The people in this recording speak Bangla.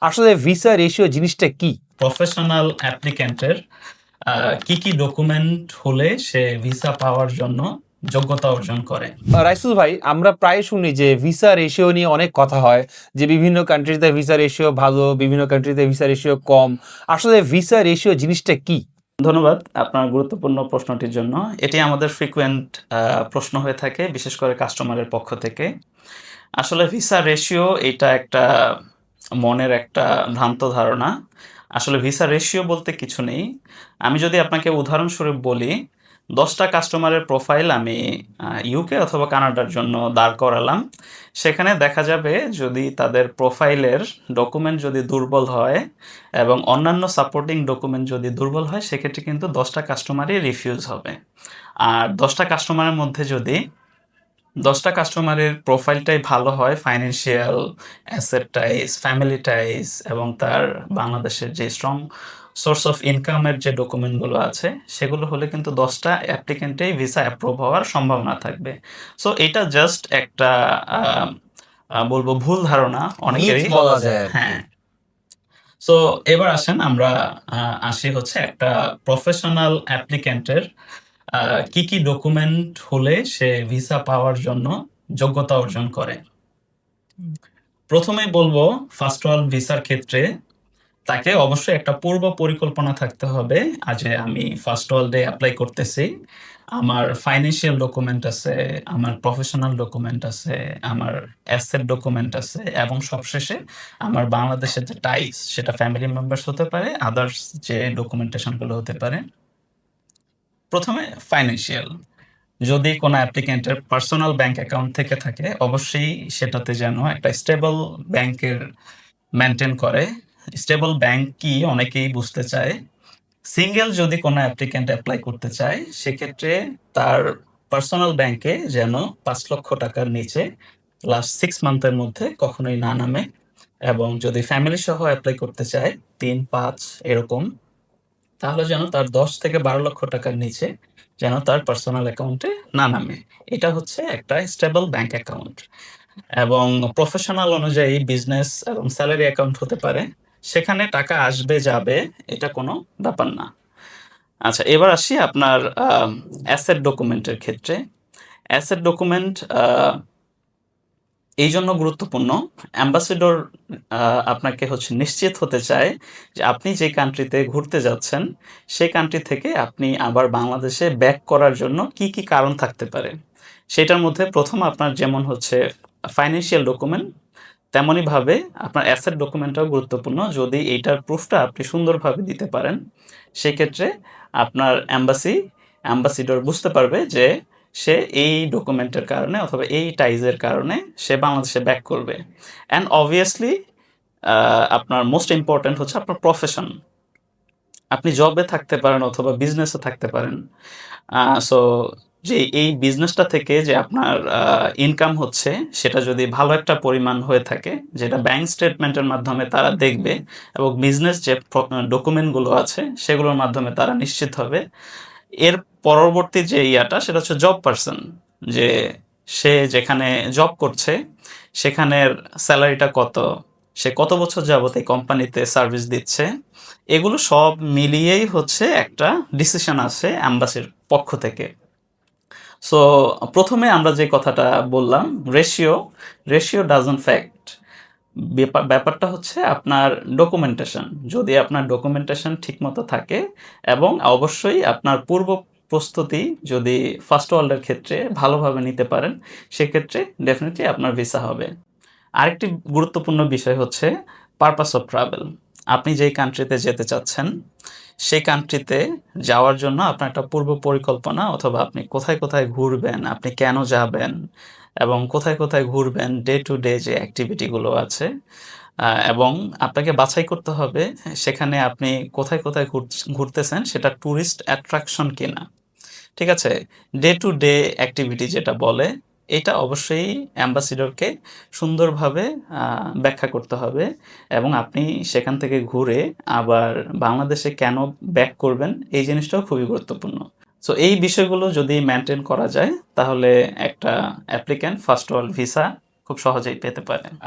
আসলে ভিসা রেশিও জিনিসটা কি? প্রফেশনাল অ্যাপ্লিক্যান্টের কি কি ডকুমেন্ট হলে সে ভিসা পাওয়ার জন্য যোগ্যতা অর্জন করে? রাইসুল ভাই, আমরা প্রায় শুনি যে ভিসা রেশিও নিয়ে অনেক কথা হয়, যে বিভিন্ন কান্ট্রিতে ভিসা রেশিও ভালো, বিভিন্ন কান্ট্রিতে ভিসা রেশিও কম। আসলে ভিসা রেশিও জিনিসটা কি? ধন্যবাদ আপনার গুরুত্বপূর্ণ প্রশ্নটির জন্য। এটি আমাদের ফ্রিকুয়েন্ট প্রশ্ন হয়ে থাকে, বিশেষ করে কাস্টমারের পক্ষ থেকে। আসলে ভিসা রেশিও এটা একটা মনের একটা ভ্রান্ত ধারণা। আসলে ভিসা রেশিও বলতে কিছু নেই। আমি যদি আপনাকে উদাহরণস্বরূপ বলি, 10টা কাস্টমারের প্রোফাইল আমি ইউকে অথবা কানাডার জন্য দাঁড় করালাম। সেখানে দেখা যাবে যদি তাদের প্রোফাইলের ডকুমেন্ট যদি দুর্বল হয় এবং অন্যান্য সাপোর্টিং ডকুমেন্ট যদি দুর্বল হয়, সেক্ষেত্রে কিন্তু 10টা কাস্টমারই রিফিউজ হবে। আর 10টা কাস্টমারের মধ্যে যদি 10টা কাস্টমারের প্রোফাইলটাই ভালো হয়, financial, asset ties, family ties এবং তার বাংলাদেশের যে স্ট্রং সোর্স অফ ইনকামের যে ডকুমেন্টগুলো আছে, সেগুলো হলে কিন্তু 10টা অ্যাপ্লিকেন্টেই ভিসা অ্যাপ্রুভ হওয়ার সম্ভাবনা থাকবে। সো এটা জাস্ট একটা বলবো ভুল ধারণা অনেকেরই। মিথ বলা যায় আর কি। হ্যাঁ। সো এবার আসেন আমরা আসি হচ্ছে একটা প্রফেশনাল অ্যাপ্লিক্যান্টের কি কি ডকুমেন্ট হলে সে ভিসা পাওয়ার জন্য যোগ্যতা অর্জন করে। প্রথমেই বলবো, ফার্স্ট ওয়ার্ল্ড ভিসার ক্ষেত্রে তাকে অবশ্যই একটা পূর্ব পরিকল্পনা থাকতে হবে। আজ আমি ফার্স্ট ওয়ার্ল্ডে অ্যাপ্লাই করতেছি, আমার ফাইন্যান্সিয়াল ডকুমেন্ট আছে, আমার প্রফেশনাল ডকুমেন্ট আছে, আমার অ্যাসেট ডকুমেন্ট আছে এবং সবশেষে আমার বাংলাদেশের যে টাইস, সেটা ফ্যামিলি মেম্বার্স হতে পারে, আদার্স যে ডকুমেন্টেশনগুলো হতে পারে। প্রথমে ফাইন্যান্সিয়াল, যদি কোনো অ্যাপ্লিকেন্টের পার্সোনাল ব্যাংক অ্যাকাউন্ট থেকে থাকে, অবশ্যই সেটাতে যেন একটা স্টেবল ব্যাংকের মেনটেন করে। স্টেবল ব্যাংক কি অনেকেই বুঝতে চায়। সিঙ্গেল যদি কোনো অ্যাপ্লিকেন্ট অ্যাপ্লাই করতে চায়, সেক্ষেত্রে তার পার্সোনাল ব্যাংকে যেন 5 লক্ষ টাকার নিচে লাস্ট 6 মান্থের মধ্যে কখনোই না নামে। এবং যদি ফ্যামিলি সহ অ্যাপ্লাই করতে চায়, 3-5 এরকম, তাহলে যেন তার 10 থেকে 12 লক্ষ টাকার নিচে যেন তার পার্সোনাল অ্যাকাউন্টে না নামে। এটা হচ্ছে একটা স্টেবল ব্যাংক অ্যাকাউন্ট। এবং প্রফেশনাল অনুযায়ী বিজনেস এবং স্যালারি অ্যাকাউন্ট হতে পারে, সেখানে টাকা আসবে যাবে, এটা কোনো ব্যাপার না। আচ্ছা, এবার আসি আপনার অ্যাসেট ডকুমেন্টের ক্ষেত্রে। অ্যাসেট ডকুমেন্ট এই জন্য গুরুত্বপূর্ণ, অ্যাম্বাসেডর আপনাকে হচ্ছে নিশ্চিত হতে চায় যে আপনি যে কান্ট্রিতে ঘুরতে যাচ্ছেন, সেই কান্ট্রি থেকে আপনি আবার বাংলাদেশে ব্যাক করার জন্য কি কি কারণ থাকতে পারে। সেটার মধ্যে প্রথম আপনার যেমন হচ্ছে ফাইন্যান্সিয়াল ডকুমেন্ট, তেমনইভাবে আপনার অ্যাসেট ডকুমেন্টটাও গুরুত্বপূর্ণ। যদি এইটার প্রুফটা আপনি সুন্দরভাবে দিতে পারেন, সেক্ষেত্রে আপনার অ্যাম্বাসিডর বুঝতে পারবে যে সে এই ডকুমেন্টের কারণে অথবা এই টাইজের কারণে সে বাংলাদেশে ব্যাক করবে। অ্যান্ড অবভিয়াসলি আপনার মোস্ট ইম্পর্ট্যান্ট হচ্ছে আপনার প্রফেশন। আপনি জবে থাকতে পারেন অথবা বিজনেসে থাকতে পারেন। সো যে এই বিজনেসটা থেকে যে আপনার ইনকাম হচ্ছে, সেটা যদি ভালো একটা পরিমাণ হয়ে থাকে, যেটা ব্যাংক স্টেটমেন্টের মাধ্যমে তারা দেখবে এবং বিজনেস যে ডকুমেন্টগুলো আছে সেগুলোর মাধ্যমে তারা নিশ্চিত হবে। এর পরবর্তী যে ইয়াটা, সেটা হচ্ছে জব পারসন, যে সে যেখানে জব করছে সেখানের স্যালারিটা কত, সে কত বছর যাবত এই কোম্পানিতে সার্ভিস দিচ্ছে, এগুলো সব মিলিয়েই হচ্ছে একটা ডিসিশন আসে অ্যাম্বাসির পক্ষ থেকে। সো প্রথমে আমরা যে কথাটা বললাম, রেশিও, রেশিও ডাজন্ট ফ্যাক্ট। ব্যাপারটা হচ্ছে আপনার ডকুমেন্টেশন। যদি আপনার ডকুমেন্টেশন ঠিকমতো থাকে এবং অবশ্যই আপনার পূর্ব প্রস্তুতি যদি ফার্স্ট ওয়ার্ল্ডের ক্ষেত্রে ভালোভাবে নিতে পারেন, সেক্ষেত্রে ডেফিনেটলি আপনার ভিসা হবে। আরেকটি গুরুত্বপূর্ণ বিষয় হচ্ছে পারপাস অফ ট্রাভেল। আপনি যেই কান্ট্রিতে যেতে চাচ্ছেন, সেই কান্ট্রিতে যাওয়ার জন্য আপনার একটা পূর্ব পরিকল্পনা, অথবা আপনি কোথায় কোথায় ঘুরবেন, আপনি কেন যাবেন এবং কোথায় কোথায় ঘুরবেন, ডে টু ডে যে অ্যাক্টিভিটিগুলো আছে, এবং আপনাকে বাছাই করতে হবে সেখানে আপনি কোথায় কোথায় ঘুরতেছেন সেটা ট্যুরিস্ট অ্যাট্রাকশন কিনা। ঠিক আছে? ডে টু ডে অ্যাক্টিভিটি যেটা বলে, এটা অবশ্যই অ্যাম্বাসিডরকে সুন্দরভাবে ব্যাখ্যা করতে হবে এবং আপনি সেখান থেকে ঘুরে আবার বাংলাদেশে কেন ব্যাক করবেন, এই জিনিসটাও খুবই গুরুত্বপূর্ণ। সো এই বিষয়গুলো যদি মেনটেন করা যায়, তাহলে একটা অ্যাপ্লিক্যান্ট ফার্স্ট ওয়ার্ল্ড ভিসা খুব সহজেই পেতে পারে।